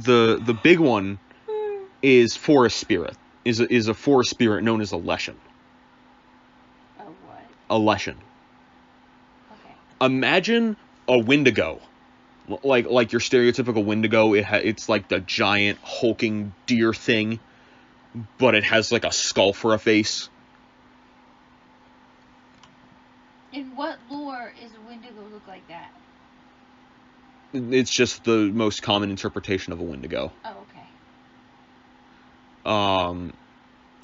the big one is forest spirit. Is a forest spirit known as a leshen. A what? A leshen. Okay. Imagine a Wendigo, like your stereotypical Wendigo. It's like the giant hulking deer thing, but it has like a skull for a face. In what lore is a Wendigo look like that? It's just the most common interpretation of a Wendigo. Oh, okay.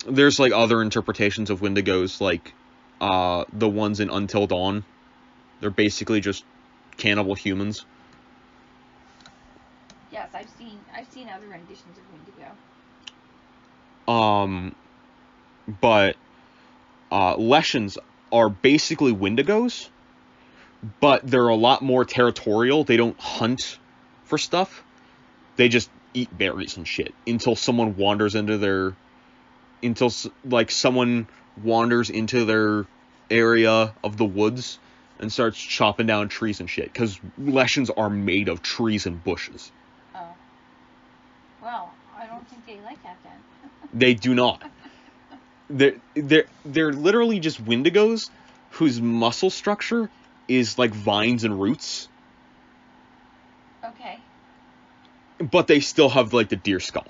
There's like other interpretations of Wendigos, like the ones in Until Dawn. They're basically just cannibal humans. Yes, I've seen other renditions of Wendigo. But Leshens are basically Wendigos, but they're a lot more territorial. They don't hunt for stuff. They just eat berries and shit until someone wanders into their area of the woods and starts chopping down trees and shit, because Leshens are made of trees and bushes. Oh. Well, I don't think they like that then. They do not. They're literally just Wendigos whose muscle structure is like vines and roots. Okay. But they still have like the deer skull.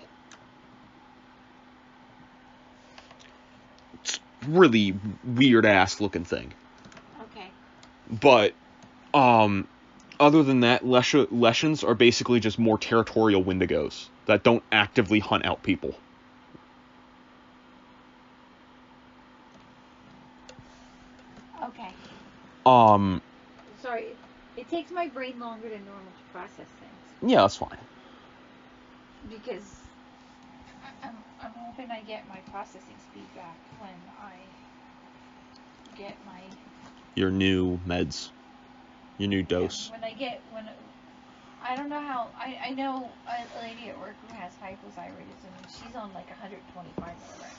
It's really weird ass looking thing. Okay. But other than that, Leshens are basically just more territorial Wendigos that don't actively hunt out people. Okay. Sorry, it takes my brain longer than normal to process things. Yeah, that's fine. Because I'm hoping I get my processing speed back when I get my... Your new meds. Your new dose. Yeah, I don't know how... I know a lady at work who has hypothyroidism, and she's on like 125 milligrams.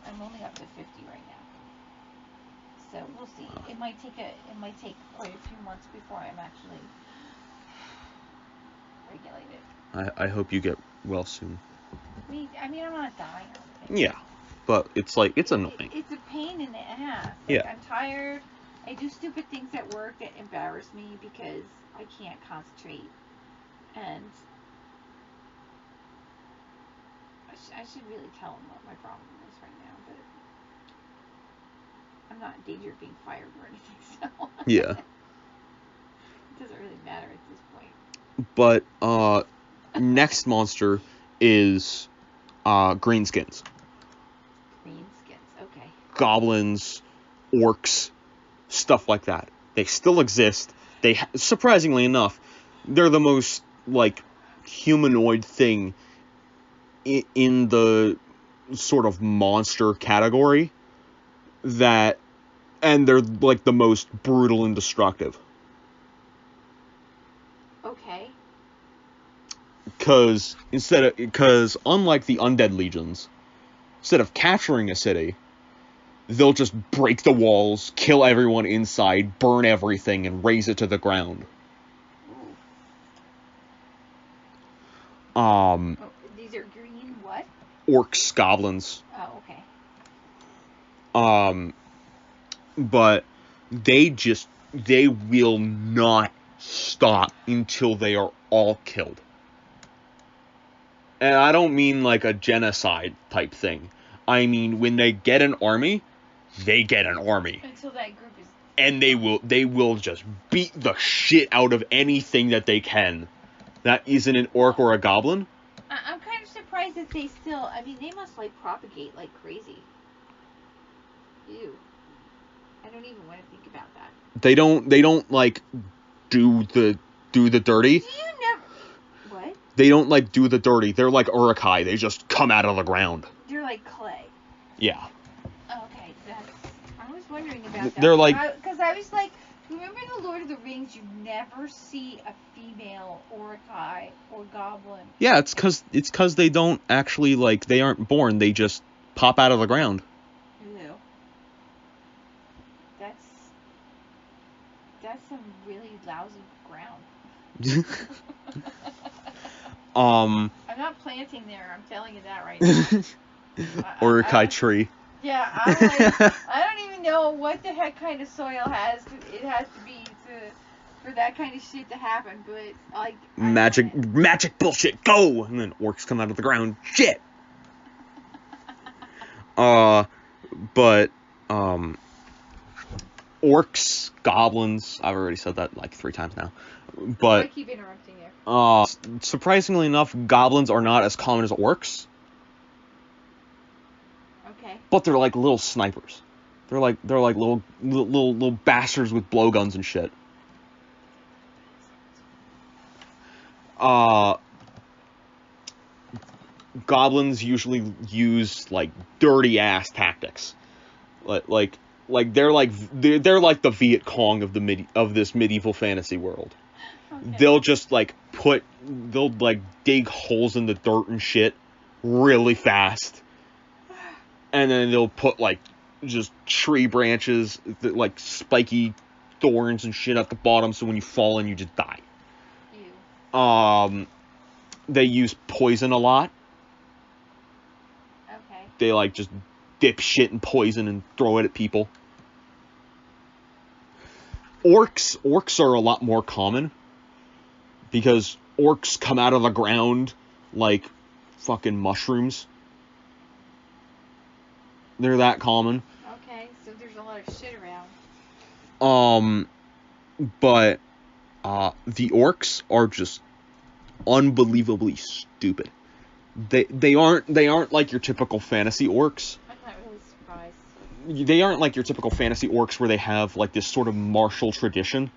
I'm only up to 50 right now. So we'll see. It might take quite a few months before I'm actually regulated. I hope you get well soon. I mean, I'm not dying. Yeah, but it's like, it's annoying. It's a pain in the ass. Like, Yeah. I'm tired. I do stupid things at work that embarrass me because I can't concentrate. And I should really tell them what my problem is right now, but I'm not in danger of being fired or anything, so... Yeah. It doesn't really matter at this point. But, next monster is, greenskins. Greenskins, okay. Goblins, orcs, stuff like that. They still exist. Surprisingly enough, they're the most, like, humanoid thing in the sort of monster category, and they're like the most brutal and destructive. Okay. Because unlike the undead legions, instead of capturing a city, they'll just break the walls, kill everyone inside, burn everything, and raze it to the ground. These are green what? Orcs, goblins. Oh, okay. But they will not stop until they are all killed. And I don't mean like a genocide type thing. I mean, when they get an army, they get an army. Until that group is... And they will just beat the shit out of anything that they can that isn't an orc or a goblin. I'm kind of surprised that they still... I mean, they must, like, propagate like crazy. Ew. I don't even want to think about that. They don't like do the dirty. Do you never... What? They don't like do the dirty. They're like Urukai. They just come out of the ground. They're like clay. Yeah. Okay, I was wondering about that. They're like... Because I was like, remember in the Lord of the Rings, you never see a female Urukai or goblin. Yeah, it's because they don't actually, like, they aren't born. They just pop out of the ground. Ew. That's some really lousy ground. Um, I'm not planting there. I'm telling you that right now. Urukai tree. Yeah, I'm like, I don't even know what the heck kind of soil it has to be for that kind of shit to happen, but like Magic bullshit, go! And then orcs come out of the ground. Shit. But orcs, goblins. I've already said that like 3 times now. But I keep interrupting you. Surprisingly enough, goblins are not as common as orcs. Okay. But they're like little snipers. They're like little bastards with blowguns and shit. Goblins usually use like dirty ass tactics. Like they're like the Viet Cong of this medieval fantasy world. Okay. They'll like dig holes in the dirt and shit really fast. And then they'll put like just tree branches, like spiky thorns and shit at the bottom, so when you fall in, you just die. Ew. They use poison a lot. Okay. They like just dip shit in poison and throw it at people. Orcs are a lot more common because orcs come out of the ground like fucking mushrooms. They're that common. Okay, so there's a lot of shit around. But the orcs are just unbelievably stupid. They aren't like your typical fantasy orcs. I'm not really surprised. They aren't like your typical fantasy orcs where they have like this sort of martial tradition.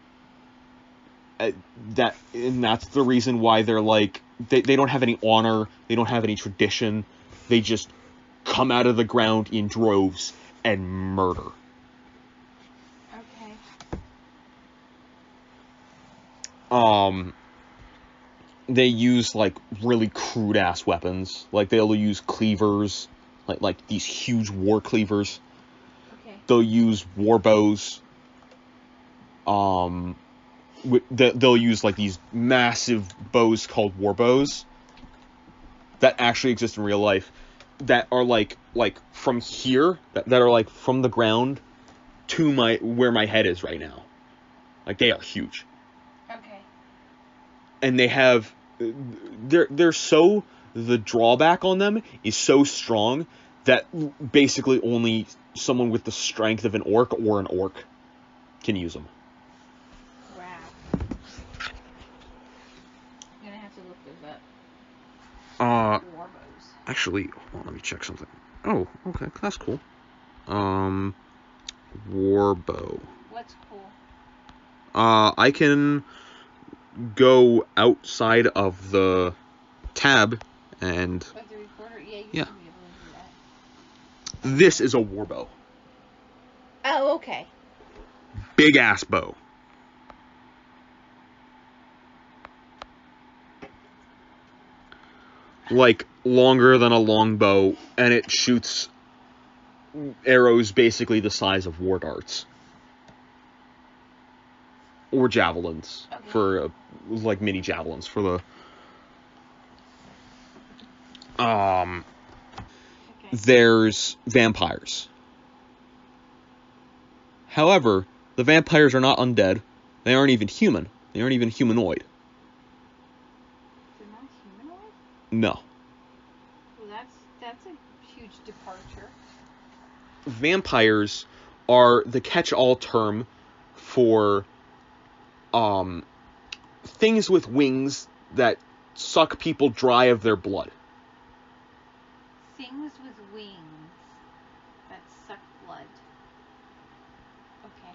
And that's the reason why they're like they don't have any honor, they don't have any tradition. They just come out of the ground in droves and murder. Okay. They use like really crude ass weapons. Like they'll use cleavers, like these huge war cleavers. Okay. They'll use war bows. They'll use like these massive bows called war bows that actually exist in real life, that are like from here, that are like from the ground to where my head is right now. Like they are huge. Okay. And they have the drawback on them is so strong that basically only someone with the strength of an orc or an orc can use them. Wow. I'm gonna have to look those up. War bows. Actually, hold on, let me check something. Oh, okay, that's cool. War bow. What's cool? I can go outside of the tab and. Like the recorder? Yeah, you Yeah. should be able to do that. This is a war bow. Oh, okay. Big ass bow. Like longer than a longbow, and it shoots arrows basically the size of war darts. Or javelins. Okay. For like mini javelins for the okay. There's vampires. However, the vampires are not undead. They aren't even human. They aren't even humanoid. They're not humanoid? No. Well, that's a huge departure. Vampires are the catch-all term for things with wings that suck people dry of their blood. Things with wings that suck blood. Okay.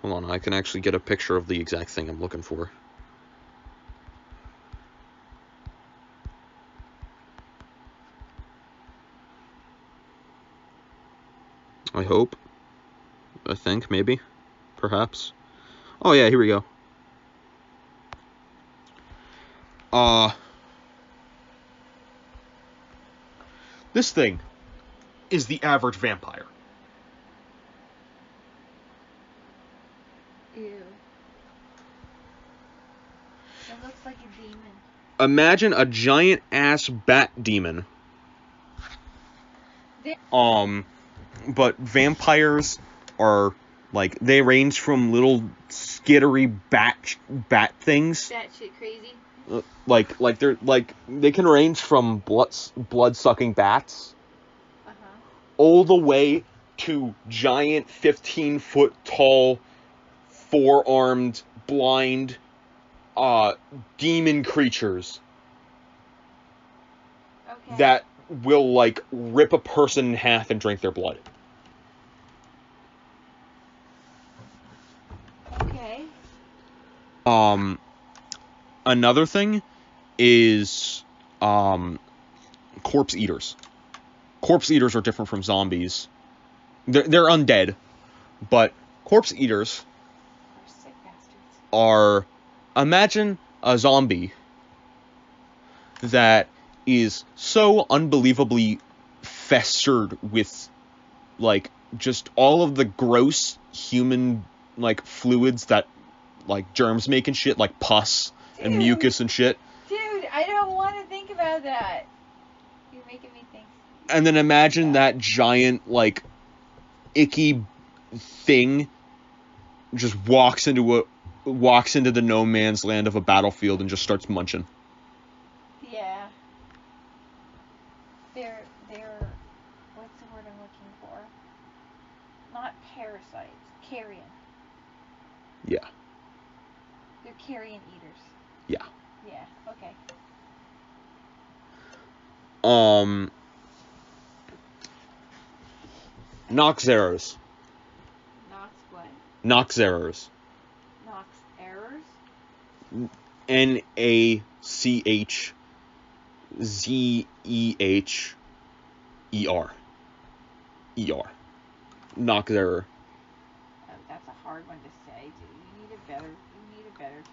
Hold on, I can actually get a picture of the exact thing I'm looking for. I hope. I think, maybe. Perhaps. Oh yeah, here we go. This thing is the average vampire. Ew. It looks like a demon. imagine a giant ass bat demon. But vampires are like, they range from little skittery bat things. That shit crazy. Like they're like, they can range from blood sucking bats all the way to giant 15-foot tall, 4-armed, blind demon creatures that will like rip a person in half and drink their blood. Okay. Another thing is corpse eaters. Corpse eaters are different from zombies. They're undead, but corpse eaters Sick bastards. are, imagine a zombie that is so unbelievably festered with like just all of the gross human like fluids that like germs make and shit, like pus and mucus and shit. Dude, I don't want to think about that. You're making me think. And then imagine that giant like icky thing just walks into the no man's land of a battlefield and just starts munching. Yeah. They're what's the word I'm looking for? Not parasites. Carrion. Yeah. They're carrion eaters. Yeah. Yeah, okay. Noxerers. Nox what? Noxerers. Nox errors? Nachzeher. Noxerer. That's a hard one to say, dude. You need a better term.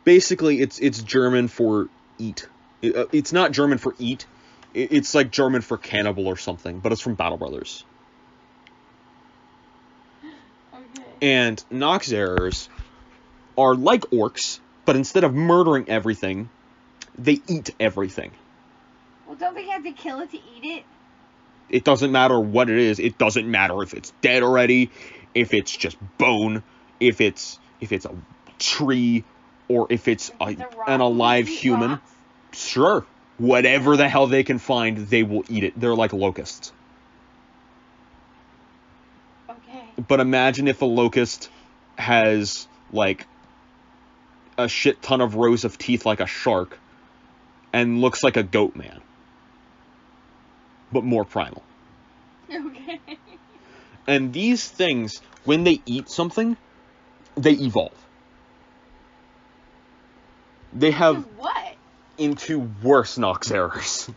Basically, it's German for eat. It's not German for eat. It's like German for cannibal or something, but it's from Battle Brothers. Okay. And Noxerers are like orcs, but instead of murdering everything, they eat everything. Well, don't they have to kill it to eat it? It doesn't matter what it is. It doesn't matter if it's dead already, if it's just bone, if it's a tree, or if it's an alive human. Rocks? Sure. Whatever the hell they can find, they will eat it. They're like locusts. Okay. But imagine if a locust has like a shit ton of rows of teeth like a shark and looks like a goat man, but more primal. Okay. And these things, when they eat something, they evolve. They have what? into worse Noxerers.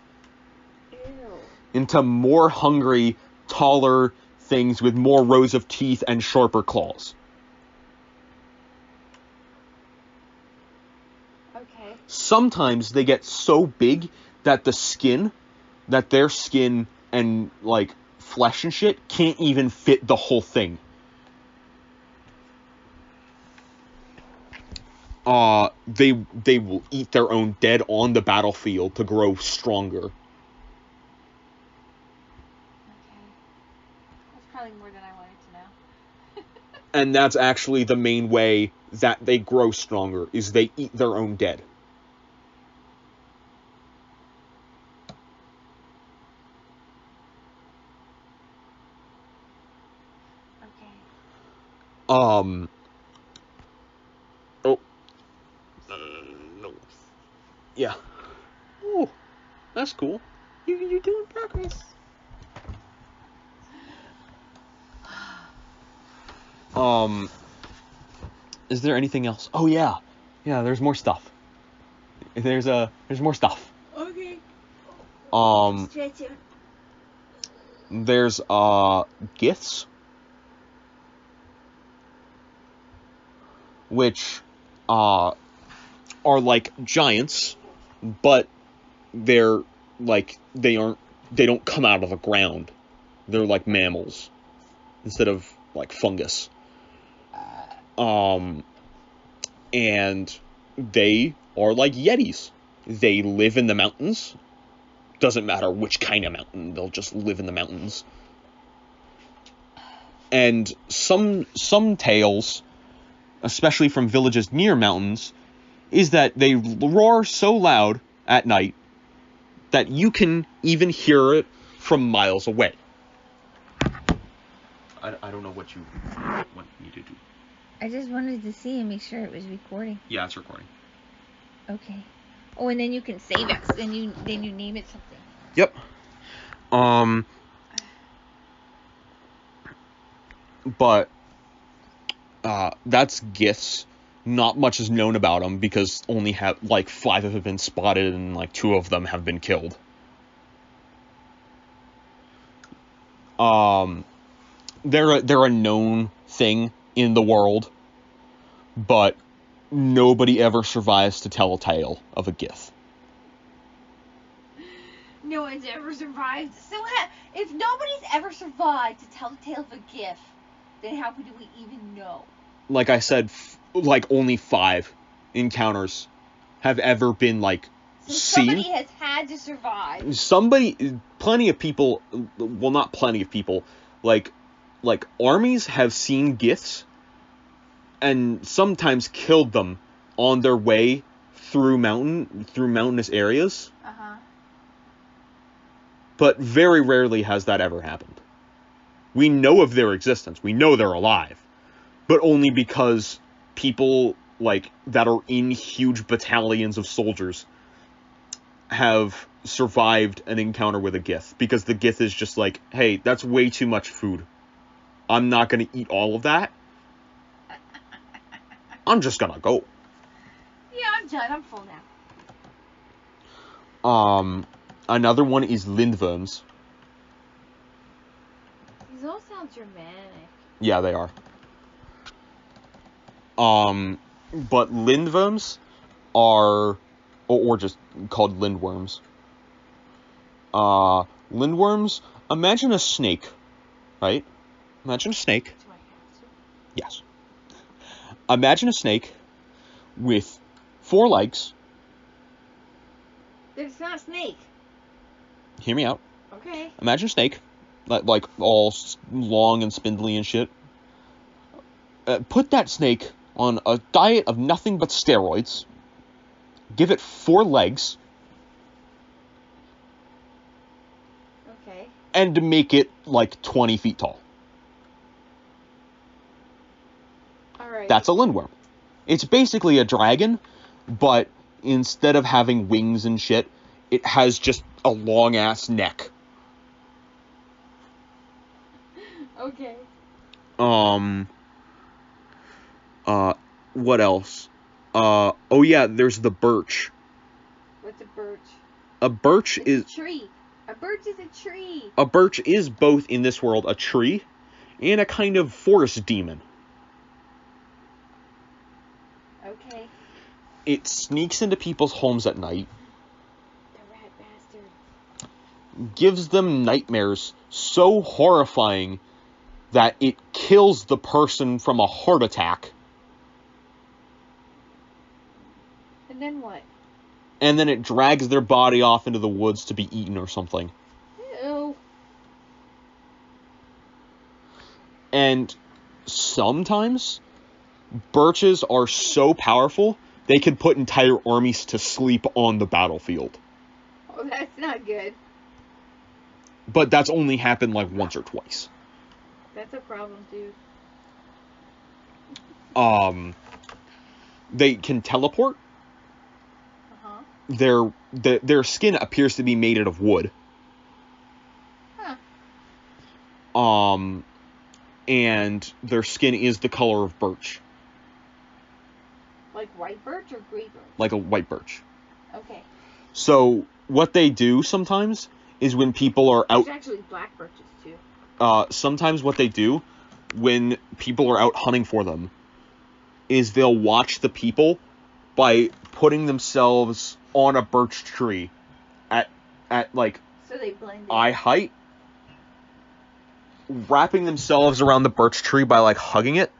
Ew. Into more hungry, taller things with more rows of teeth and sharper claws. Okay. Sometimes they get so big that their skin and like flesh and shit can't even fit the whole thing. They will eat their own dead on the battlefield to grow stronger. Okay. That's probably more than I wanted to know. And that's actually the main way that they grow stronger, is they eat their own dead. Okay. Oh. No. Yeah. Oh, that's cool. You're doing progress. Is there anything else? Oh yeah. Yeah, there's more stuff. There's more stuff. Okay. There's giths, which are like giants, but they're like they don't come out of the ground. They're like mammals instead of like fungus. And they are like yetis. They live in the mountains. Doesn't matter which kind of mountain, they'll just live in the mountains. And some tales, especially from villages near mountains, is that they roar so loud at night that you can even hear it from miles away. I don't know what you want me to do. I just wanted to see and make sure it was recording. Yeah, it's recording. Okay. Oh, and then you can save it. Then you name it something. Yep. But that's gifts. Not much is known about them because only have like 5 have been spotted and like 2 of them have been killed. They're a known thing in the world, but nobody ever survives to tell a tale of a gith. No one's ever survived. So if nobody's ever survived to tell the tale of a gith, then how do we even know? Like I said, like only 5 encounters have ever been like seen. Somebody has had to survive. Plenty of people. Well, not plenty of people. Like armies have seen giths, and sometimes killed them on their way through mountainous areas. But very rarely has that ever happened. We know of their existence. We know they're alive. But only because people like that are in huge battalions of soldiers have survived an encounter with a gith. Because the gith is just like, hey, that's way too much food. I'm not going to eat all of that. I'm just going to go. Yeah, I'm done. I'm full now. Another one is lindworms. These all sound Germanic. Yeah, they are. But lindworms are, or just called lindworms. Lindworms, imagine a snake, right? Imagine a snake. Do I have to? Yes. Imagine a snake with 4 legs. It's not a snake. Hear me out. Okay. Imagine a snake, like all long and spindly and shit. Put that snake on a diet of nothing but steroids. Give it 4 legs. Okay. And make it like 20 feet tall. Alright. That's a lindworm. It's basically a dragon, but instead of having wings and shit, it has just a long-ass neck. Okay. What else? Oh yeah, there's the birch. What's a birch? A birch is a tree. A birch is a tree. A birch is both in this world a tree and a kind of forest demon. Okay. It sneaks into people's homes at night. The rat bastard. Gives them nightmares so horrifying that it kills the person from a heart attack. And then what? And then it drags their body off into the woods to be eaten or something. Ew. And sometimes birches are so powerful they can put entire armies to sleep on the battlefield. Oh, that's not good. But that's only happened like once or twice. That's a problem, dude. They can teleport. Their skin appears to be made out of wood. Huh. And their skin is the color of birch. Like white birch or gray birch? Like a white birch. Okay. So what they do sometimes is when people are out... There's actually black birches too. Sometimes what they do when people are out hunting for them is they'll watch the people by putting themselves on a birch tree at like so they blend in. eye height, wrapping themselves around the birch tree by like hugging it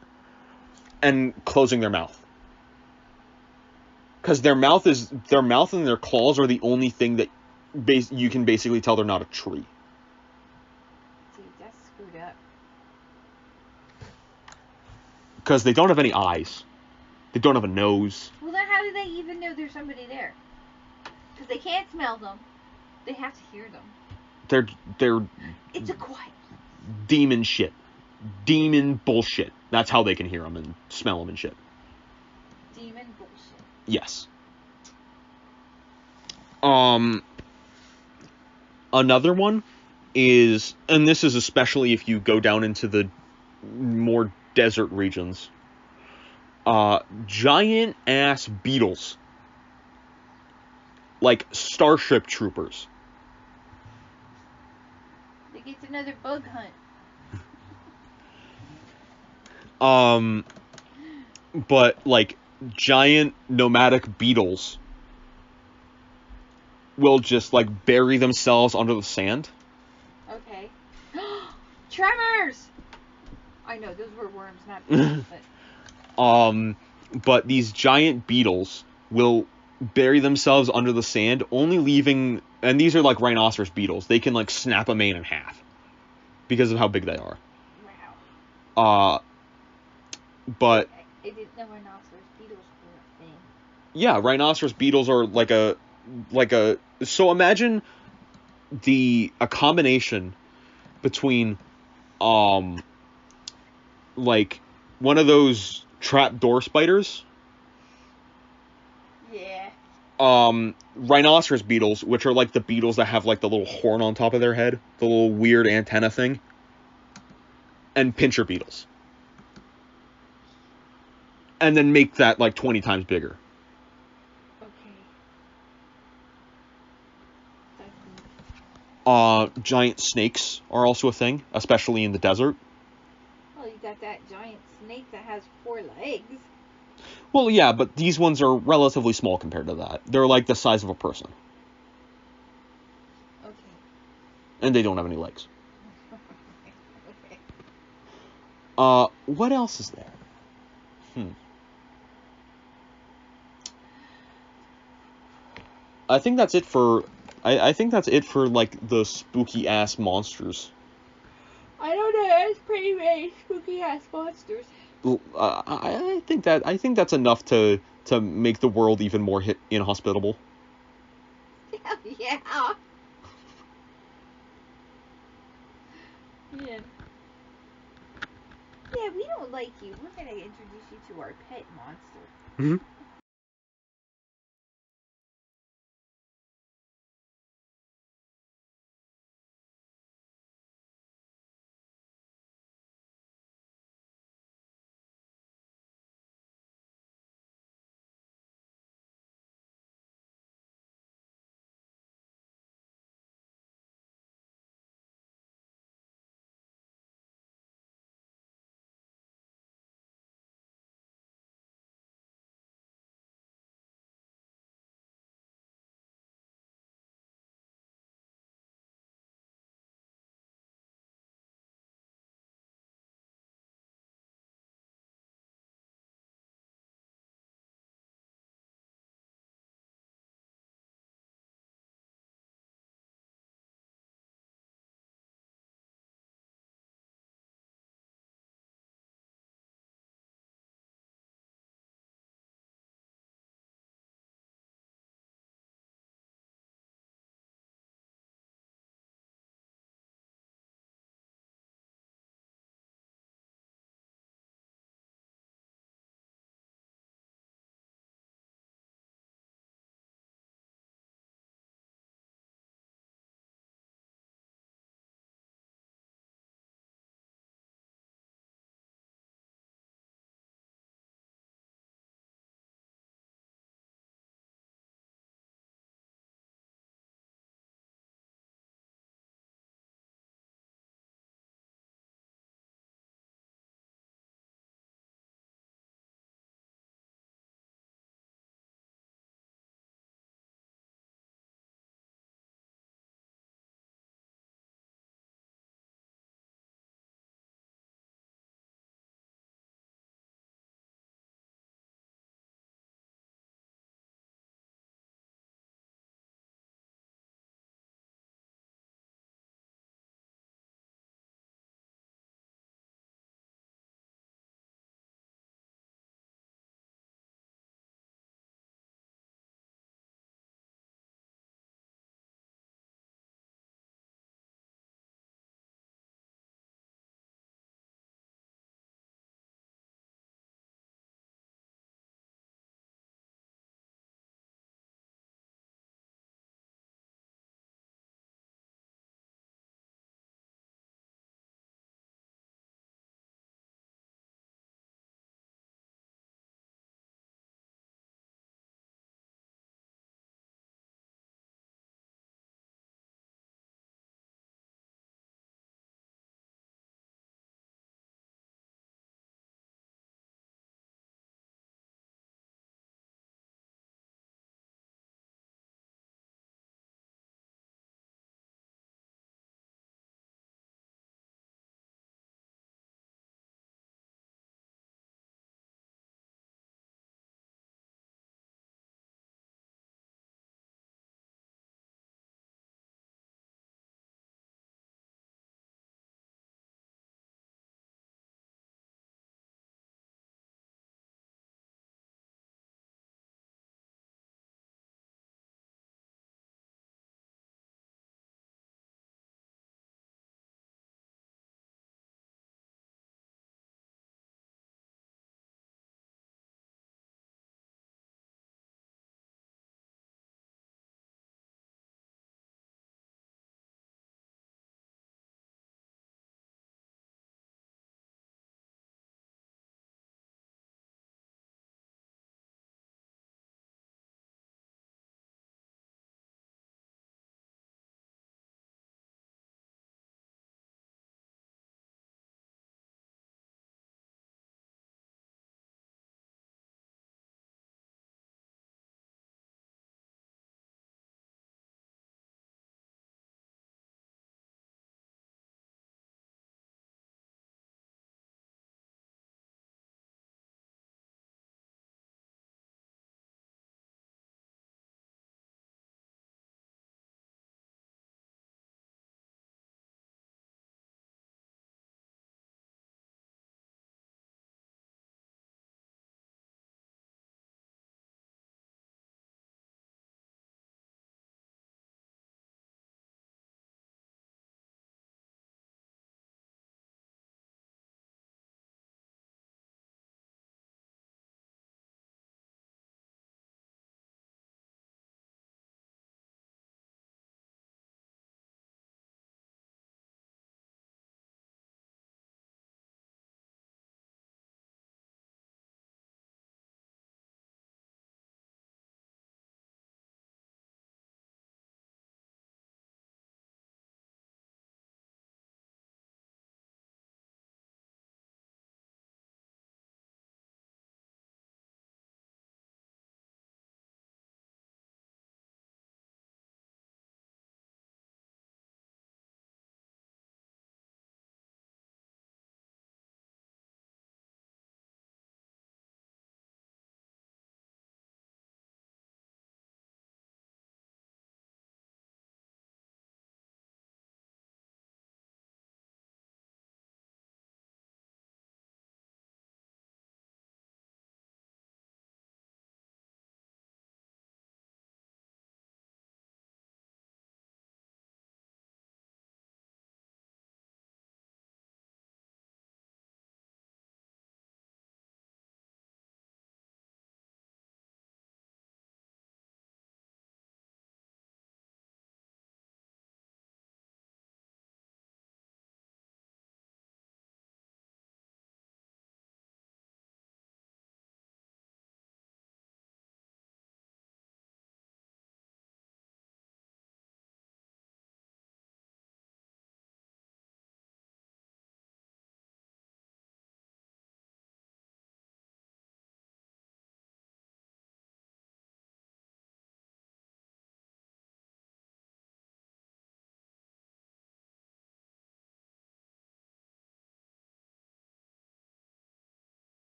and closing their mouth. Because their mouth and their claws are the only thing that you can basically tell they're not a tree. Dude, that's screwed up. Because they don't have any eyes. They don't have a nose. Well, then how do they even know there's somebody there? Because they can't smell them. They have to hear them. They're It's a quiet. demon shit. Demon bullshit. That's how they can hear them and smell them and shit. Demon bullshit. Yes. Another one is, and this is especially if you go down into the more desert regions, giant ass beetles. Like Starship Troopers. They get another bug hunt. But like giant nomadic beetles will just like bury themselves under the sand. Okay. Tremors! I know, those were worms, not beetles, but... But these giant beetles will bury themselves under the sand, only leaving... And these are like rhinoceros beetles. They can like snap a man in half because of how big they are. Wow. But... I didn't know rhinoceros beetles were a thing. Yeah, rhinoceros beetles are like a... So imagine a combination between like one of those trapdoor spiders, yeah, rhinoceros beetles, which are like the beetles that have like the little horn on top of their head, the little weird antenna thing, and pincher beetles, and then make that like 20 times bigger. Giant snakes are also a thing, especially in the desert. Well, you got that giant snake that has 4 legs. Well, yeah, but these ones are relatively small compared to that. They're like the size of a person. Okay. And they don't have any legs. Okay. What else is there? I think that's it for... I think that's it for, like, the spooky-ass monsters. I don't know, that's pretty many spooky-ass monsters. I think that's enough to make the world even more inhospitable. Hell yeah. Yeah. Yeah, we don't like you. We're gonna introduce you to our pet monster. Mm-hmm.